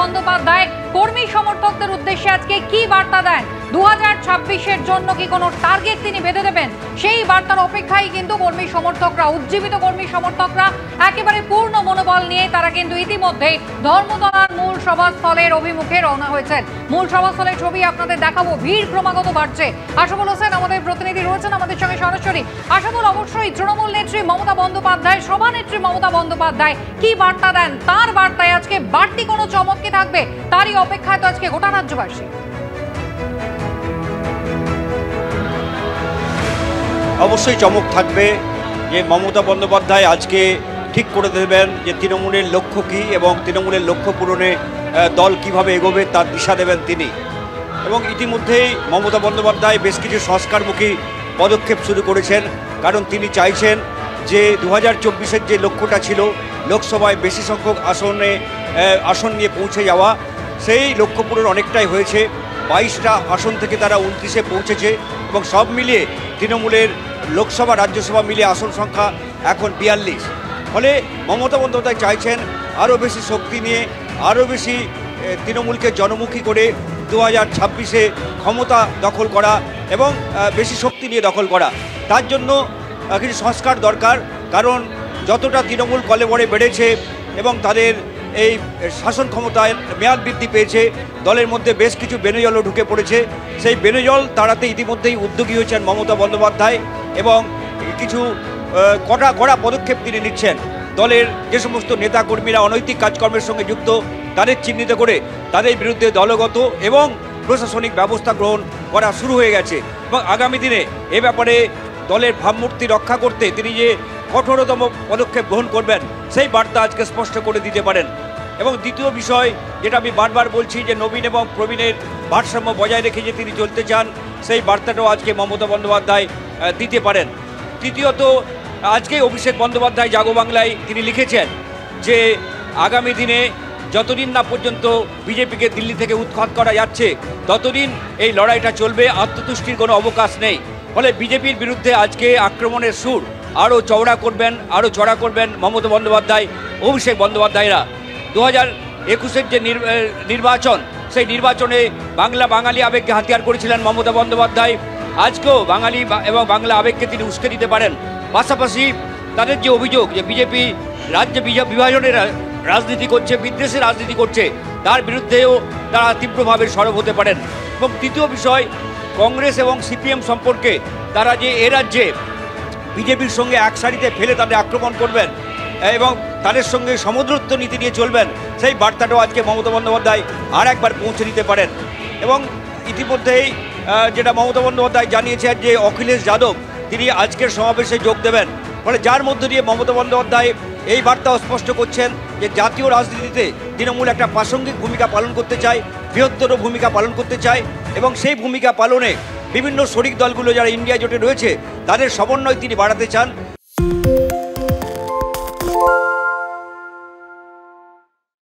বন্দ্যোপাধ্যায় কর্মী সমর্থকদের উদ্দেশ্যে আজকে কি বার্তা দেন? 2026-এর জন্য কি কোনো টার্গেট তিনি বেঁধে দেবেন? সেই বার্তার অপেক্ষায় কিন্তু কর্মী সমর্থকরা, উজ্জীবিত কর্মী সমর্থকরা একেবারে পূর্ণ মনোবল নিয়ে তারা কিন্তু ইতিমধ্যেই ধর্মতলার মূল সভাস্থলের অভিমুখে রওনা হয়েছেন। মূল সভাস্থলের ছবি আপনাদের দেখাবো। ভিড় ক্রমাগত বাড়ছে। আশাফুল হোসেন আমাদের প্রতিনিধি রয়েছেন আমাদের সঙ্গে সরাসরি। আশাফুল, অবশ্যই তৃণমূল নেত্রী মমতা বন্দ্যোপাধ্যায়, সভানেত্রী মমতা বন্দ্যোপাধ্যায় কি বার্তা দেন? তার বার্তায় আজকে বাড়তি কোনো চমক কি থাকবে? তারই অপেক্ষায় তো আজকে গোটা রাজ্যবাসী। অবশ্যই চমক থাকবে যে মমতা বন্দ্যোপাধ্যায় আজকে ঠিক করে দেবেন যে তৃণমূলের লক্ষ্য কী এবং তৃণমূলের লক্ষ্য পূরণে দল কিভাবে এগোবে তার দিশা দেবেন তিনি। এবং ইতিমধ্যেই মমতা বন্দ্যোপাধ্যায় বেশ কিছু সংস্কারমুখী পদক্ষেপ শুরু করেছেন, কারণ তিনি চাইছেন যে 2024-এর যে লক্ষ্যটা ছিল লোকসভায় বেশি সংখ্যক আসন নিয়ে পৌঁছে যাওয়া, সেই লক্ষ্য পূরণ অনেকটাই হয়েছে। 22টা আসন থেকে তারা 29-এ পৌঁছেছে এবং সব মিলিয়ে তৃণমূলের লোকসভা রাজ্যসভা মিলিয়ে আসন সংখ্যা এখন 42। ফলে মমতা বন্দ্যোপাধ্যায় চাইছেন আরও বেশি শক্তি নিয়ে, আরও বেশি তৃণমূলকে জনমুখী করে 2026-এ ক্ষমতা দখল করা এবং বেশি শক্তি নিয়ে দখল করা। তার জন্য কিছু সংস্কার দরকার, কারণ যতটা তৃণমূল কলেবরে বেড়েছে এবং তাদের এই শাসন ক্ষমতায় মেয়াদ বৃদ্ধি পেয়েছে, দলের মধ্যে বেশ কিছু বেনজলও ঢুকে পড়েছে। সেই বেনজল তাড়াতে ইতিমধ্যেই উদ্যোগী হয়েছেন মমতা বন্দ্যোপাধ্যায় এবং কিছু কড়া পদক্ষেপ তিনি নিচ্ছেন। দলের যে সমস্ত নেতাকর্মীরা অনৈতিক কাজকর্মের সঙ্গে যুক্ত তাদের চিহ্নিত করে তাদের বিরুদ্ধে দলগত এবং প্রশাসনিক ব্যবস্থা গ্রহণ করা শুরু হয়ে গেছে এবং আগামী দিনে এ ব্যাপারে দলের ভাবমূর্তি রক্ষা করতে তিনি যে কঠোরতম পদক্ষেপ গ্রহণ করবেন সেই বার্তা আজকে স্পষ্ট করে দিতে পারেন। এবং দ্বিতীয় বিষয়, যেটা আমি বারবার বলছি, যে নবীন এবং প্রবীণের ভারসাম্য বজায় রেখে যে তিনি চলতে চান, সেই বার্তাটাও আজকে মমতা বন্দ্যোপাধ্যায় দিতে পারেন। তৃতীয়ত, আজকে অভিষেক বন্দ্যোপাধ্যায় জাগো বাংলায় তিনি লিখেছেন যে আগামী দিনে যতদিন না পর্যন্ত বিজেপিকে দিল্লি থেকে উৎখাত করা যাচ্ছে ততদিন এই লড়াইটা চলবে, আত্মতুষ্টির কোনো অবকাশ নেই। ফলে বিজেপির বিরুদ্ধে আজকে আক্রমণের সুর আরও চড়া করবেন মমতা বন্দ্যোপাধ্যায়, অভিষেক বন্দ্যোপাধ্যায়রা। 2021-এর যে নির্বাচন, সেই নির্বাচনে বাঙালি আবেগকে হাতিয়ার করেছিলেন মমতা বন্দ্যোপাধ্যায়। আজকেও বাঙালি এবং বাংলা আবেগকে তিনি উস্কে দিতে পারেন। পাশাপাশি তাদের যে অভিযোগ যে বিজেপি রাজ্য বিভাজনের রাজনীতি করছে, বিদ্বেষের রাজনীতি করছে, তার বিরুদ্ধেও তারা তীব্রভাবে সরব হতে পারেন। এবং তৃতীয় বিষয়, কংগ্রেস এবং সিপিএম সম্পর্কে তারা যে এ রাজ্যে বিজেপির সঙ্গে এক সারিতে ফেলে তাদের আক্রমণ করবেন এবং তাদের সঙ্গে সমুদ্রত্ব নীতি নিয়ে চলবেন, সেই বার্তাটাও আজকে মমতা বন্দ্যোপাধ্যায় আর একবার পৌঁছে দিতে পারেন। এবং ইতিমধ্যেই যেটা মমতা বন্দ্যোপাধ্যায় জানিয়েছেন যে অখিলেশ যাদব তিনি আজকের সমাবেশে যোগ দেবেন। ফলে যার মধ্য দিয়ে মমতা বন্দ্যোপাধ্যায় এই বার্তাও স্পষ্ট করছেন যে জাতীয় রাজনীতিতে তৃণমূল একটা প্রাসঙ্গিক ভূমিকা পালন করতে চায়, বৃহত্তর ভূমিকা পালন করতে চায় এবং সেই ভূমিকা পালনে বিভিন্ন শরিক দলগুলো যারা ইন্ডিয়া জোটে রয়েছে তাদের সমন্বয় তিনি বাড়াতে চান।